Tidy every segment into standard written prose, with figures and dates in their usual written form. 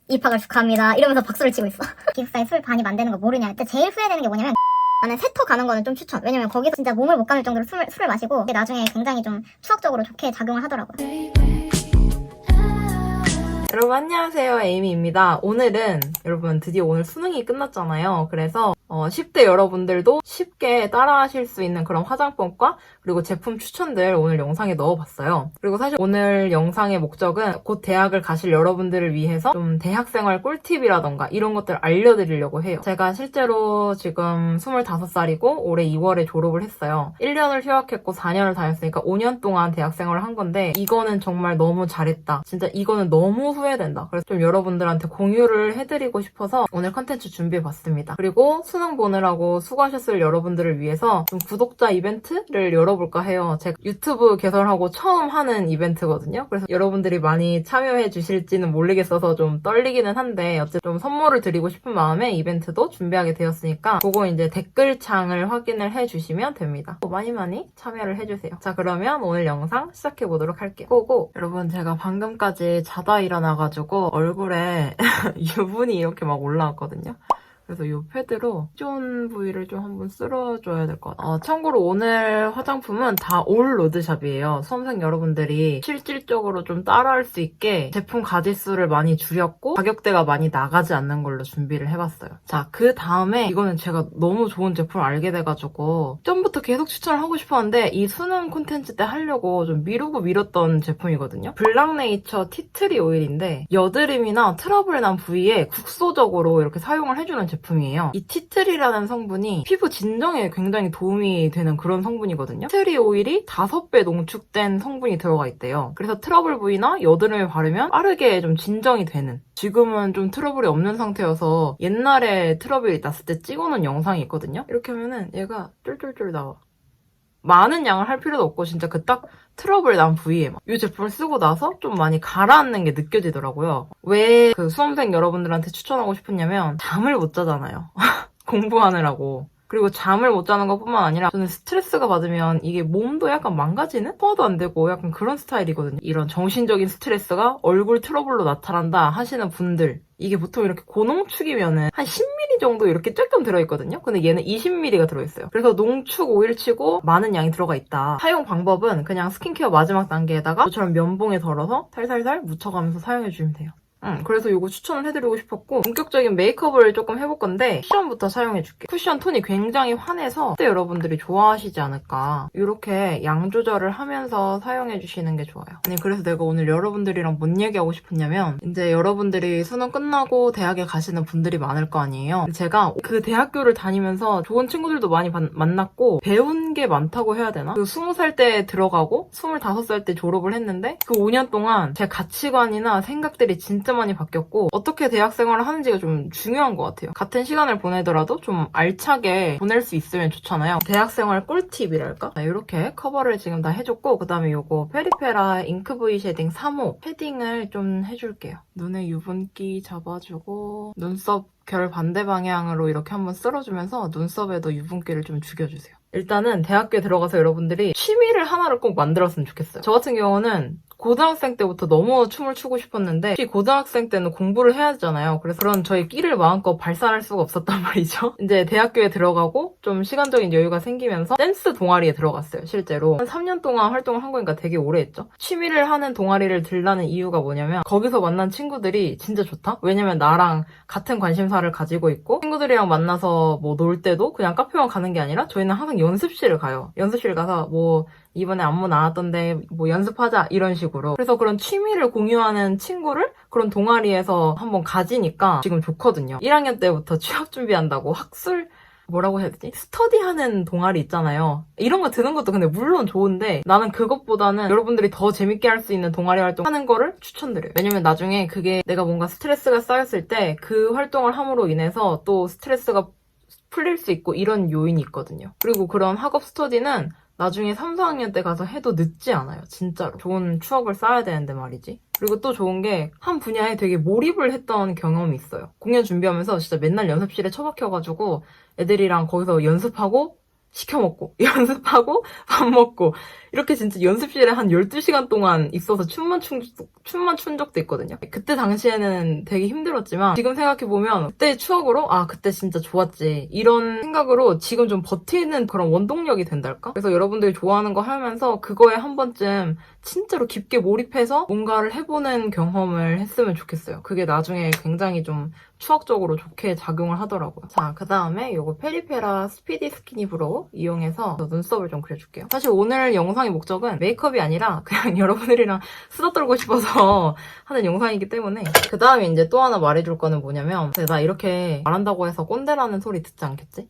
입학을 축하합니다 이러면서 박수를 치고 있어. 기숙사에 술 반입 안 되는 거 모르냐. 진짜 제일 후회되는 게 뭐냐면 나는 세터 가는 거는 좀 추천. 왜냐면 거기서 진짜 몸을 못 가눌 정도로 술을 마시고 그게 나중에 굉장히 좀 추억적으로 좋게 작용을 하더라고요. 여러분 안녕하세요, 에이미입니다. 오늘은 여러분 드디어 오늘 수능이 끝났잖아요. 그래서 10대 여러분들도 쉽게 따라하실 수 있는 그런 화장법과 그리고 제품 추천들 오늘 영상에 넣어봤어요. 그리고 사실 오늘 영상의 목적은 곧 대학을 가실 여러분들을 위해서 좀 대학생활 꿀팁이라던가 이런 것들을 알려드리려고 해요. 제가 실제로 지금 25살이고 올해 2월에 졸업을 했어요. 1년을 휴학했고 4년을 다녔으니까 5년 동안 대학생활을 한 건데 이거는 정말 너무 잘했다. 진짜 이거는 너무 후회된다. 그래서 좀 여러분들한테 공유를 해드리고 싶어서 오늘 컨텐츠 준비해봤습니다. 그리고 수능 보느라고 수고하셨을 여러분들을 위해서 좀 구독자 이벤트를 열어볼까 해요. 제가 유튜브 개설하고 처음 하는 이벤트거든요. 그래서 여러분들이 많이 참여해 주실지는 모르겠어서 좀 떨리기는 한데 어쨌든 좀 선물을 드리고 싶은 마음에 이벤트도 준비하게 되었으니까 그거 이제 댓글창을 확인을 해주시면 됩니다. 많이 참여를 해주세요. 자, 그러면 오늘 영상 시작해보도록 할게요. 고고! 여러분, 제가 방금까지 자다 일어나가지고 얼굴에 유분이 이렇게 막 올라왔거든요. 그래서 이 패드로 T-존 부위를 좀 한번 쓸어줘야 될 것 같아요. 참고로 오늘 화장품은 다 올 로드샵이에요. 수험생 여러분들이 실질적으로 좀 따라할 수 있게 제품 가짓수를 많이 줄였고 가격대가 많이 나가지 않는 걸로 준비를 해봤어요. 자, 그 다음에 이거는 제가 너무 좋은 제품을 알게 돼가지고 전부터 계속 추천을 하고 싶었는데 이 수능 콘텐츠 때 하려고 좀 미루고 미뤘던 제품이거든요. 블랑네이처 티트리 오일인데 여드름이나 트러블 난 부위에 국소적으로 이렇게 사용을 해주는 제품이에요. 이 티트리라는 성분이 피부 진정에 굉장히 도움이 되는 그런 성분이거든요. 티트리 오일이 5배 농축된 성분이 들어가 있대요. 그래서 트러블 부위나 여드름에 바르면 빠르게 좀 진정이 되는. 지금은 좀 트러블이 없는 상태여서 옛날에 트러블이 났을 때 찍어놓은 영상이 있거든요. 이렇게 하면은 얘가 쫄쫄쫄 나와. 많은 양을 할 필요도 없고 진짜 그 딱 트러블 난 부위에 이 제품을 쓰고 나서 좀 많이 가라앉는 게 느껴지더라고요. 왜 그 수험생 여러분들한테 추천하고 싶었냐면 잠을 못 자잖아요. 공부하느라고. 그리고 잠을 못 자는 것뿐만 아니라 저는 스트레스가 받으면 이게 몸도 약간 망가지는? 소화도 안 되고 약간 그런 스타일이거든요. 이런 정신적인 스트레스가 얼굴 트러블로 나타난다 하시는 분들 이게 보통 이렇게 고농축이면은 한 10ml 정도 이렇게 조금 들어있거든요. 근데 얘는 20ml가 들어있어요. 그래서 농축 오일치고 많은 양이 들어가 있다. 사용 방법은 그냥 스킨케어 마지막 단계에다가 저처럼 면봉에 덜어서 살살살 묻혀가면서 사용해주시면 돼요. 그래서 이거 추천을 해드리고 싶었고 본격적인 메이크업을 조금 해볼 건데 쿠션부터 사용해줄게. 쿠션 톤이 굉장히 환해서 그때 여러분들이 좋아하시지 않을까. 이렇게 양 조절을 하면서 사용해주시는 게 좋아요. 아니 그래서 내가 오늘 여러분들이랑 뭔 얘기하고 싶었냐면 이제 여러분들이 수능 끝나고 대학에 가시는 분들이 많을 거 아니에요. 제가 그 대학교를 다니면서 좋은 친구들도 많이 만났고 배운 게 많다고 해야 되나? 그 20살 때 들어가고 25살 때 졸업을 했는데 그 5년 동안 제 가치관이나 생각들이 진짜 많이 바뀌었고 어떻게 대학 생활을 하는지가 좀 중요한 것 같아요. 같은 시간을 보내더라도 좀 알차게 보낼 수 있으면 좋잖아요. 대학 생활 꿀팁이랄까? 이렇게 커버를 지금 다 해줬고 그 다음에 이거 페리페라 잉크 브이 쉐딩 3호 패딩을 좀 해줄게요. 눈에 유분기 잡아주고 눈썹 결 반대 방향으로 이렇게 한번 쓸어주면서 눈썹에도 유분기를 좀 죽여주세요. 일단은 대학교에 들어가서 여러분들이 취미를 하나를 꼭 만들었으면 좋겠어요. 저 같은 경우는 고등학생 때부터 너무 춤을 추고 싶었는데 특히 고등학생 때는 공부를 해야 하잖아요. 그래서 그런 저희 끼를 마음껏 발산할 수가 없었단 말이죠. 이제 대학교에 들어가고 좀 시간적인 여유가 생기면서 댄스 동아리에 들어갔어요. 실제로 한 3년 동안 활동을 한 거니까 되게 오래 했죠. 취미를 하는 동아리를 들라는 이유가 뭐냐면 거기서 만난 친구들이 진짜 좋다? 왜냐면 나랑 같은 관심사를 가지고 있고 친구들이랑 만나서 뭐 놀 때도 그냥 카페만 가는 게 아니라 저희는 항상 연습실을 가요. 연습실 가서 뭐 이번에 안무 나왔던데 뭐 연습하자 이런 식으로. 그래서 그런 취미를 공유하는 친구를 그런 동아리에서 한번 가지니까 지금 좋거든요. 1학년 때부터 취업 준비한다고 학술 뭐라고 해야 되지? 스터디하는 동아리 있잖아요. 이런 거 드는 것도 근데 물론 좋은데 나는 그것보다는 여러분들이 더 재밌게 할 수 있는 동아리 활동하는 거를 추천드려요. 왜냐면 나중에 그게 내가 뭔가 스트레스가 쌓였을 때 그 활동을 함으로 인해서 또 스트레스가 풀릴 수 있고 이런 요인이 있거든요. 그리고 그런 학업 스터디는 나중에 3, 4학년 때 가서 해도 늦지 않아요. 진짜로. 좋은 추억을 쌓아야 되는데 말이지. 그리고 또 좋은 게 한 분야에 되게 몰입을 했던 경험이 있어요. 공연 준비하면서 진짜 맨날 연습실에 처박혀가지고 애들이랑 거기서 연습하고 시켜먹고 연습하고 밥 먹고 이렇게 진짜 연습실에 한 12시간 동안 있어서 춤만 춘 적도 있거든요. 그때 당시에는 되게 힘들었지만 지금 생각해보면 그때의 추억으로 아 그때 진짜 좋았지 이런 생각으로 지금 좀 버티는 그런 원동력이 된달까? 그래서 여러분들이 좋아하는 거 하면서 그거에 한 번쯤 진짜로 깊게 몰입해서 뭔가를 해보는 경험을 했으면 좋겠어요. 그게 나중에 굉장히 좀 추억적으로 좋게 작용을 하더라고요. 자, 그 다음에 요거 페리페라 스피디 스키니 브로우 이용해서 눈썹을 좀 그려줄게요. 사실 오늘 영상의 목적은 메이크업이 아니라 그냥 여러분들이랑 수다 떨고 싶어서 하는 영상이기 때문에 그 다음에 이제 또 하나 말해줄 거는 뭐냐면 나 이렇게 말한다고 해서 꼰대라는 소리 듣지 않겠지?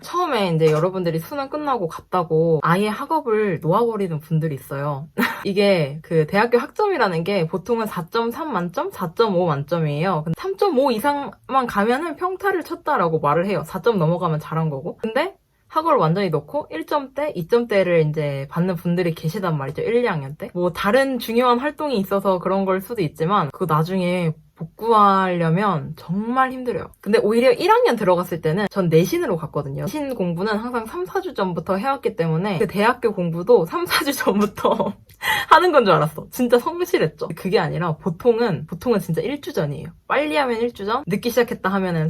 처음에 이제 여러분들이 수능 끝나고 갔다고 아예 학업을 놓아버리는 분들이 있어요. 이게 그 대학교 학점이라는 게 보통은 4.3 만점, 4.5 만점이에요. 근데 3.5 이상만 가면은 평타를 쳤다라고 말을 해요. 4점 넘어가면 잘한 거고. 근데 학업을 완전히 놓고 1점대, 2점대를 이제 받는 분들이 계시단 말이죠. 1, 2학년 때. 뭐 다른 중요한 활동이 있어서 그런 걸 수도 있지만 그거 나중에 복구하려면 정말 힘들어요. 근데 오히려 1학년 들어갔을 때는 전 내신으로 갔거든요. 내신 공부는 항상 3, 4주 전부터 해왔기 때문에 그 대학교 공부도 3, 4주 전부터 하는 건 줄 알았어. 진짜 성실했죠. 그게 아니라 보통은 진짜 1주 전이에요. 빨리 하면 1주 전, 늦기 시작했다 하면은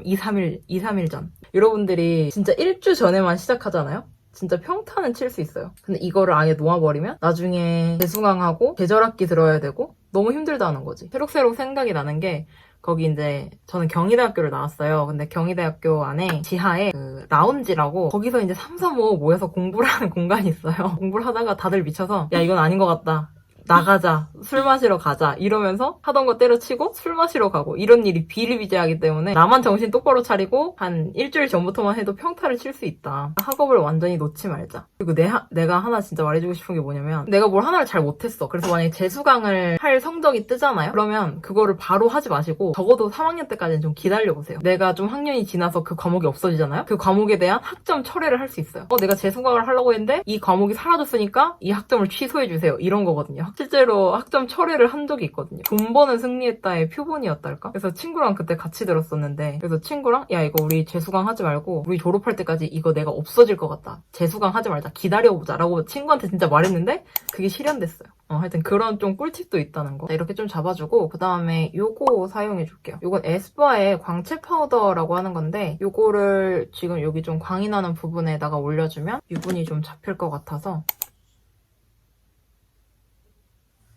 2, 3일 전. 여러분들이 진짜 1주 전에만 시작하잖아요? 진짜 평타는 칠 수 있어요. 근데 이거를 아예 놓아버리면 나중에 재수강하고 계절학기 들어야 되고 너무 힘들다는 거지. 새록새록 생각이 나는 게 거기 이제 저는 경희대학교를 나왔어요. 근데 경희대학교 안에 지하에 그 라운지라고 거기서 이제 3, 3, 5 모여서 공부를 하는 공간이 있어요. 공부를 하다가 다들 미쳐서 야 이건 아닌 것 같다. 나가자. 술 마시러 가자. 이러면서 하던 거 때려치고 술 마시러 가고 이런 일이 비일비재하기 때문에 나만 정신 똑바로 차리고 한 일주일 전부터만 해도 평타를 칠 수 있다. 학업을 완전히 놓지 말자. 그리고 내가 하나 진짜 말해주고 싶은 게 뭐냐면 내가 뭘 하나를 잘 못했어. 그래서 만약에 재수강을 할 성적이 뜨잖아요? 그러면 그거를 바로 하지 마시고 적어도 3학년 때까지는 좀 기다려보세요. 내가 좀 학년이 지나서 그 과목이 없어지잖아요? 그 과목에 대한 학점 철회를 할 수 있어요. 내가 재수강을 하려고 했는데 이 과목이 사라졌으니까 이 학점을 취소해주세요. 이런 거거든요. 실제로 학점 철회를 한 적이 있거든요. 돈 버는 승리했다의 표본이었달까? 그래서 친구랑 그때 같이 들었었는데 그래서 친구랑 야 이거 우리 재수강 하지 말고 우리 졸업할 때까지 이거 내가 없어질 것 같다. 재수강 하지 말자. 기다려보자 라고 친구한테 진짜 말했는데 그게 실현됐어요. 하여튼 그런 좀 꿀팁도 있다는 거. 이렇게 좀 잡아주고 그 다음에 요거 사용해줄게요. 요건 에스쁘아의 광채 파우더라고 하는 건데 요거를 지금 여기 좀 광이 나는 부분에다가 올려주면 유분이 좀 잡힐 것 같아서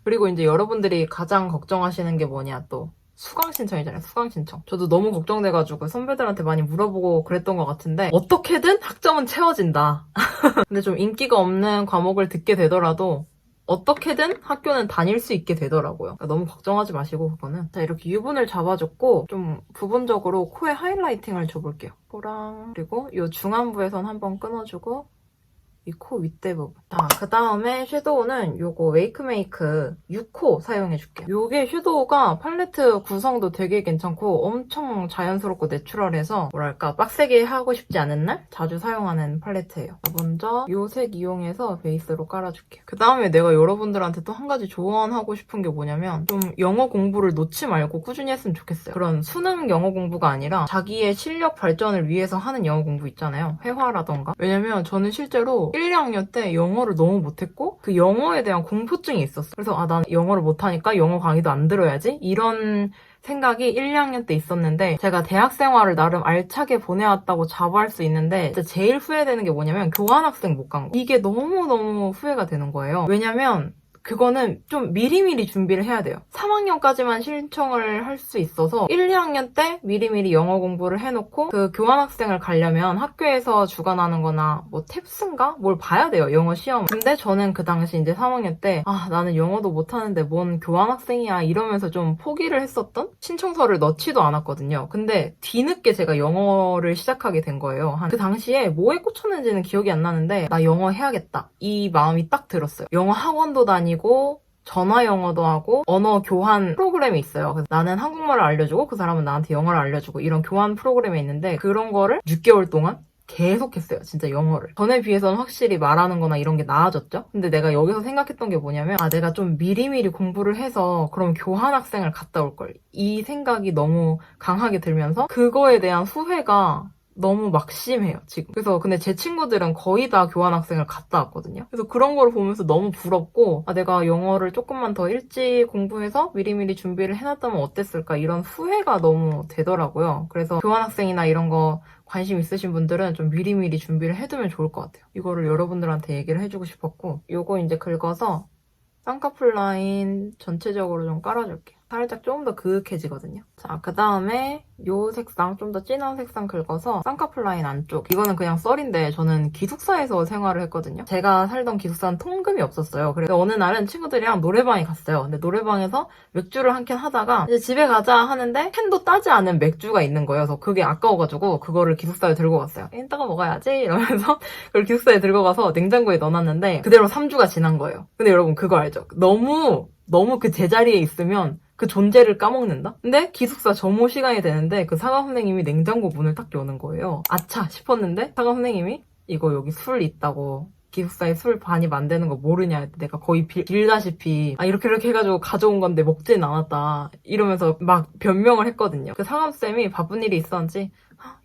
그리고 이제 여러분들이 가장 걱정하시는 게 뭐냐 또 수강 신청이잖아요. 수강 신청. 저도 너무 걱정돼가지고 선배들한테 많이 물어보고 그랬던 것 같은데 어떻게든 학점은 채워진다. 근데 좀 인기가 없는 과목을 듣게 되더라도 어떻게든 학교는 다닐 수 있게 되더라고요. 그러니까 너무 걱정하지 마시고 그거는. 자 이렇게 유분을 잡아줬고 좀 부분적으로 코에 하이라이팅을 줘볼게요. 코랑 그리고 이 중안부에선 한번 끊어주고 이 코 윗대 부분. 자, 그 다음에 섀도우는 요거 웨이크메이크 6호 사용해줄게요. 요게 섀도우가 팔레트 구성도 되게 괜찮고 엄청 자연스럽고 내추럴해서 뭐랄까 빡세게 하고 싶지 않은 날 자주 사용하는 팔레트예요. 먼저 요 색 이용해서 베이스로 깔아줄게요. 그 다음에 내가 여러분들한테 또 한 가지 조언하고 싶은 게 뭐냐면 좀 영어 공부를 놓지 말고 꾸준히 했으면 좋겠어요. 그런 수능 영어 공부가 아니라 자기의 실력 발전을 위해서 하는 영어 공부 있잖아요. 회화라던가. 왜냐면 저는 실제로 1, 2학년 때 영어를 너무 못했고 그 영어에 대한 공포증이 있었어. 그래서 난 영어를 못하니까 영어 강의도 안 들어야지 이런 생각이 1, 2학년 때 있었는데 제가 대학 생활을 나름 알차게 보내왔다고 자부할 수 있는데 진짜 제일 후회되는 게 뭐냐면 교환학생 못 간 거. 이게 너무너무 후회가 되는 거예요. 왜냐면 그거는 좀 미리미리 준비를 해야 돼요. 3학년까지만 신청을 할 수 있어서 1, 2학년 때 미리미리 영어 공부를 해놓고 그 교환학생을 가려면 학교에서 주관하는 거나 뭐 탭스인가? 뭘 봐야 돼요. 영어 시험. 근데 저는 그 당시 이제 3학년 때 나는 영어도 못하는데 뭔 교환학생이야 이러면서 좀 포기를 했었던 신청서를 넣지도 않았거든요. 근데 뒤늦게 제가 영어를 시작하게 된 거예요. 그 당시에 뭐에 꽂혔는지는 기억이 안 나는데 나 영어 해야겠다. 이 마음이 딱 들었어요. 영어 학원도 다니고 전화 영어도 하고 언어 교환 프로그램이 있어요. 그래서 나는 한국말을 알려주고 그 사람은 나한테 영어를 알려주고 이런 교환 프로그램이 있는데 그런 거를 6개월 동안 계속 했어요. 진짜 영어를. 전에 비해서는 확실히 말하는 거나 이런 게 나아졌죠? 근데 내가 여기서 생각했던 게 뭐냐면 내가 좀 미리미리 공부를 해서 그럼 교환학생을 갔다 올 걸. 이 생각이 너무 강하게 들면서 그거에 대한 후회가 너무 막심해요, 지금. 그래서 근데 제 친구들은 거의 다 교환학생을 갔다 왔거든요. 그래서 그런 걸 보면서 너무 부럽고, 아, 내가 영어를 조금만 더 일찍 공부해서 미리미리 준비를 해놨다면 어땠을까, 이런 후회가 너무 되더라고요. 그래서 교환학생이나 이런 거 관심 있으신 분들은 좀 미리미리 준비를 해두면 좋을 것 같아요. 이거를 여러분들한테 얘기를 해주고 싶었고, 요거 이제 긁어서 쌍꺼풀 라인 전체적으로 좀 깔아줄게요. 살짝 조금 더 그윽해지거든요. 자, 그 다음에 요 색상, 좀 더 진한 색상 긁어서 쌍꺼풀 라인 안쪽. 이거는 그냥 썰인데 저는 기숙사에서 생활을 했거든요. 제가 살던 기숙사는 통금이 없었어요. 그래서 어느 날은 친구들이랑 노래방에 갔어요. 근데 노래방에서 맥주를 한 캔 하다가 이제 집에 가자 하는데 캔도 따지 않은 맥주가 있는 거예요. 그래서 그게 아까워가지고 그거를 기숙사에 들고 갔어요. 이따가 먹어야지 이러면서 그걸 기숙사에 들고 가서 냉장고에 넣어놨는데 그대로 3주가 지난 거예요. 근데 여러분 그거 알죠? 너무 그 제자리에 있으면 그 존재를 까먹는다? 근데 기숙사 점호 시간이 되는데 그 사과 선생님이 냉장고 문을 딱 여는 거예요. 아차 싶었는데 사과 선생님이 이거 여기 술 있다고, 기숙사에 술 반입 안 되는 거 모르냐 했더니 내가 거의 빌다시피 아 이렇게 해가지고 가져온 건데 먹진 않았다 이러면서 막 변명을 했거든요. 그 상암쌤이 바쁜 일이 있었는지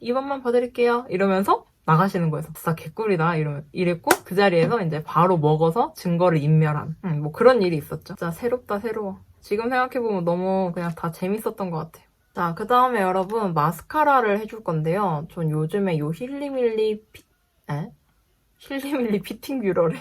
2번만 봐드릴게요 이러면서 나가시는 거예요. 진짜 개꿀이다 이랬고 그 자리에서 이제 바로 먹어서 증거를 인멸한 뭐 그런 일이 있었죠. 진짜 새롭다 새로워. 지금 생각해보면 너무 그냥 다 재밌었던 것 같아요. 자, 그 다음에 여러분 마스카라를 해줄 건데요. 전 요즘에 요 힐리밀리 피팅 뷰러래.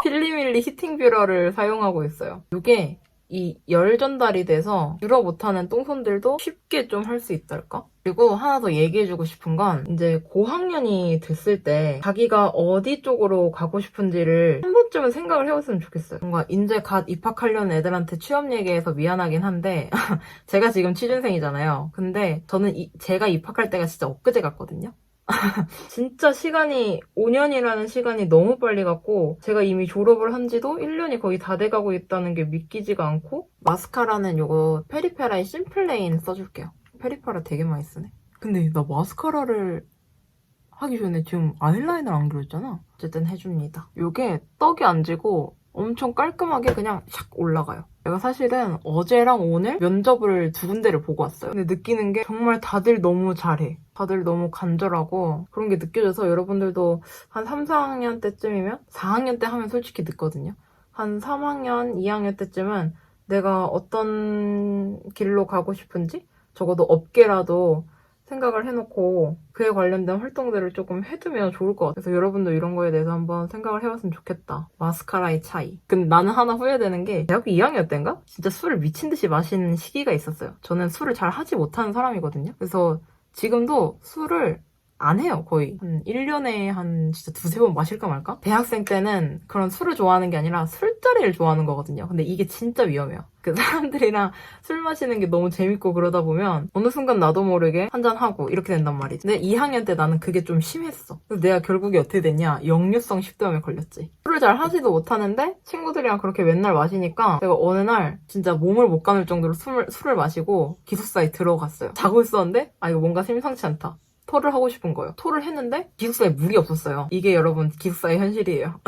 힐리밀리 히팅 뷰러를 사용하고 있어요. 이게 이 열 전달이 돼서 뷰러 못하는 똥손들도 쉽게 좀 할 수 있달까? 그리고 하나 더 얘기해주고 싶은 건 이제 고학년이 됐을 때 자기가 어디 쪽으로 가고 싶은지를 한 번쯤은 생각을 해봤으면 좋겠어요. 뭔가 이제 갓 입학하려는 애들한테 취업 얘기해서 미안하긴 한데 제가 지금 취준생이잖아요. 근데 저는 제가 입학할 때가 진짜 엊그제 같거든요. 진짜 시간이 5년이라는 시간이 너무 빨리 갔고 제가 이미 졸업을 한 지도 1년이 거의 다 돼가고 있다는 게 믿기지가 않고 마스카라는 요거 페리페라의 심플레인 써줄게요. 페리페라 되게 많이 쓰네. 근데 나 마스카라를 하기 전에 지금 아이라인을 안 그렸잖아. 어쨌든 해줍니다. 요게 떡이 안 지고 엄청 깔끔하게 그냥 샥 올라가요. 내가 사실은 어제랑 오늘 면접을 2군데를 보고 왔어요. 근데 느끼는 게 정말 다들 너무 잘해. 다들 너무 간절하고 그런 게 느껴져서 여러분들도 한 3, 4학년 때쯤이면 4학년 때 하면 솔직히 늦거든요. 한 3학년, 2학년 때쯤은 내가 어떤 길로 가고 싶은지 적어도 업계라도 생각을 해놓고 그에 관련된 활동들을 조금 해두면 좋을 것 같아요. 그래서 여러분도 이런 거에 대해서 한번 생각을 해봤으면 좋겠다. 마스카라의 차이. 근데 나는 하나 후회되는 게 대학교 2학년 때인가? 진짜 술을 미친 듯이 마시는 시기가 있었어요. 저는 술을 잘 하지 못하는 사람이거든요. 그래서 지금도 술을 안 해요, 거의. 1년에 한 진짜 2-3번 마실까 말까? 대학생 때는 그런 술을 좋아하는 게 아니라 술자리를 좋아하는 거거든요. 근데 이게 진짜 위험해요. 그 사람들이랑 술 마시는 게 너무 재밌고 그러다 보면 어느 순간 나도 모르게 한잔하고 이렇게 된단 말이지. 근데 2학년 때 나는 그게 좀 심했어. 그래서 내가 결국에 어떻게 됐냐? 역류성 식도염에 걸렸지. 술을 잘 하지도 못하는데 친구들이랑 그렇게 맨날 마시니까 내가 어느 날 진짜 몸을 못 가눌 정도로 술을 마시고 기숙사에 들어갔어요. 자고 있었는데 아 이거 뭔가 심상치 않다. 토를 하고 싶은 거예요. 토를 했는데 기숙사에 물이 없었어요. 이게 여러분 기숙사의 현실이에요.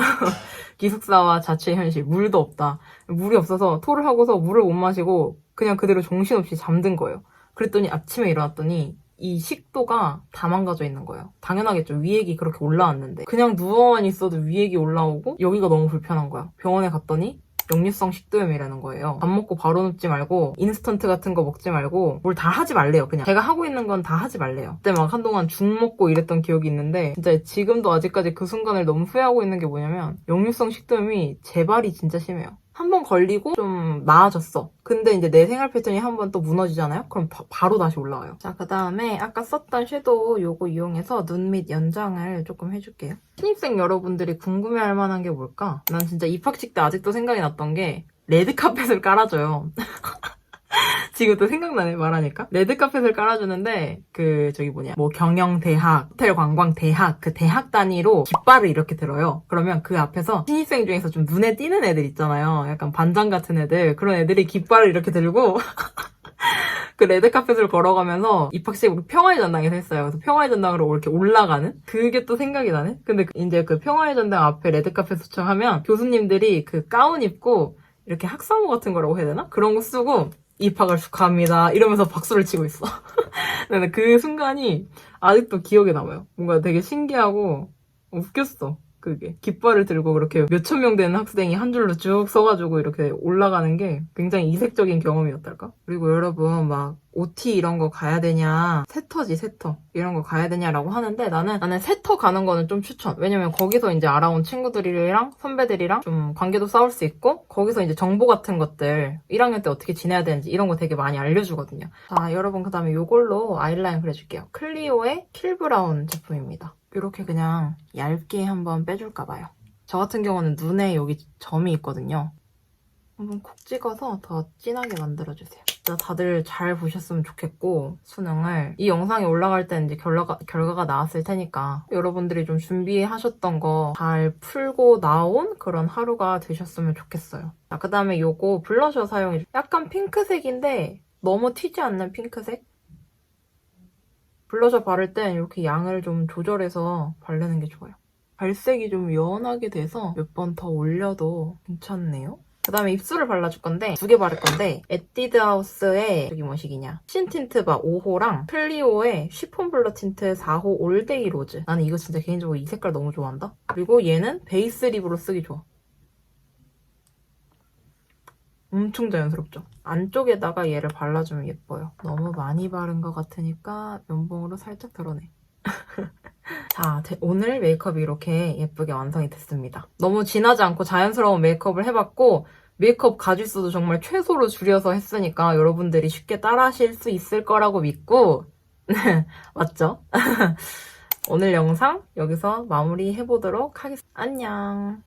기숙사와 자취의 현실. 물도 없다. 물이 없어서 토를 하고서 물을 못 마시고 그냥 그대로 정신없이 잠든 거예요. 그랬더니 아침에 일어났더니 이 식도가 다 망가져 있는 거예요. 당연하겠죠. 위액이 그렇게 올라왔는데 그냥 누워만 있어도 위액이 올라오고 여기가 너무 불편한 거야. 병원에 갔더니 역류성 식도염이라는 거예요. 밥 먹고 바로 눕지 말고 인스턴트 같은 거 먹지 말고 뭘 다 하지 말래요. 그냥 제가 하고 있는 건 다 하지 말래요. 그때 막 한동안 죽 먹고 이랬던 기억이 있는데 진짜 지금도 아직까지 그 순간을 너무 후회하고 있는 게 뭐냐면 역류성 식도염이 재발이 진짜 심해요. 한 번 걸리고 좀 나아졌어. 근데 이제 내 생활 패턴이 한 번 또 무너지잖아요? 그럼 바로 다시 올라와요. 자, 그 다음에 아까 썼던 섀도우 요거 이용해서 눈 밑 연장을 조금 해줄게요. 신입생 여러분들이 궁금해할 만한 게 뭘까? 난 진짜 입학식 때 아직도 생각이 났던 게 레드카펫을 깔아줘요. 지금 또 생각나네 말하니까. 레드카펫을 깔아주는데 뭐 경영대학, 호텔관광대학 그 대학 단위로 깃발을 이렇게 들어요. 그러면 그 앞에서 신입생 중에서 좀 눈에 띄는 애들 있잖아요. 약간 반장 같은 애들. 그런 애들이 깃발을 이렇게 들고 그 레드카펫을 걸어가면서 입학식 우리 평화의 전당에서 했어요. 그래서 평화의 전당으로 이렇게 올라가는? 그게 또 생각이 나네? 근데 이제 그 평화의 전당 앞에 레드카펫 도착하면 교수님들이 그 가운 입고 이렇게 학사모 같은 거라고 해야 되나? 그런 거 쓰고 입학을 축하합니다. 이러면서 박수를 치고 있어. 근데 그 순간이 아직도 기억에 남아요. 뭔가 되게 신기하고 웃겼어. 그게 깃발을 들고 그렇게 몇천 명 되는 학생이 한 줄로 쭉 서가지고 이렇게 올라가는 게 굉장히 이색적인 경험이었달까? 그리고 여러분 막 OT 이런 거 가야 되냐, 세터지 세터 이런 거 가야 되냐라고 하는데 나는 세터 가는 거는 좀 추천. 왜냐면 거기서 이제 알아온 친구들이랑 선배들이랑 좀 관계도 쌓을 수 있고 거기서 이제 정보 같은 것들 1학년 때 어떻게 지내야 되는지 이런 거 되게 많이 알려주거든요. 자 여러분 그다음에 이걸로 아이라인 그려줄게요. 클리오의 킬브라운 제품입니다. 이렇게 그냥 얇게 한번 빼줄까봐요. 저 같은 경우는 눈에 여기 점이 있거든요. 한번 콕 찍어서 더 진하게 만들어주세요. 진짜 다들 잘 보셨으면 좋겠고 수능을 이 영상이 올라갈 때 이제 결과가 나왔을 테니까 여러분들이 좀 준비하셨던 거 잘 풀고 나온 그런 하루가 되셨으면 좋겠어요. 자, 그 다음에 요거 블러셔 사용해줄게요. 약간 핑크색인데 너무 튀지 않는 핑크색? 블러셔 바를 땐 이렇게 양을 좀 조절해서 바르는 게 좋아요. 발색이 좀 연하게 돼서 몇 번 더 올려도 괜찮네요. 그 다음에 입술을 발라줄 건데 2개 바를 건데 에뛰드하우스의 저기 뭐시기냐 신 틴트바 5호랑 클리오의 쉬폰 블러 틴트 4호 올데이 로즈. 나는 이거 진짜 개인적으로 이 색깔 너무 좋아한다. 그리고 얘는 베이스 립으로 쓰기 좋아. 엄청 자연스럽죠? 안쪽에다가 얘를 발라주면 예뻐요. 너무 많이 바른 것 같으니까 면봉으로 살짝 덜어내. 자, 오늘 메이크업이 이렇게 예쁘게 완성이 됐습니다. 너무 진하지 않고 자연스러운 메이크업을 해봤고 메이크업 가짓수도 정말 최소로 줄여서 했으니까 여러분들이 쉽게 따라하실 수 있을 거라고 믿고 맞죠? 오늘 영상 여기서 마무리해보도록 하겠습니다. 안녕!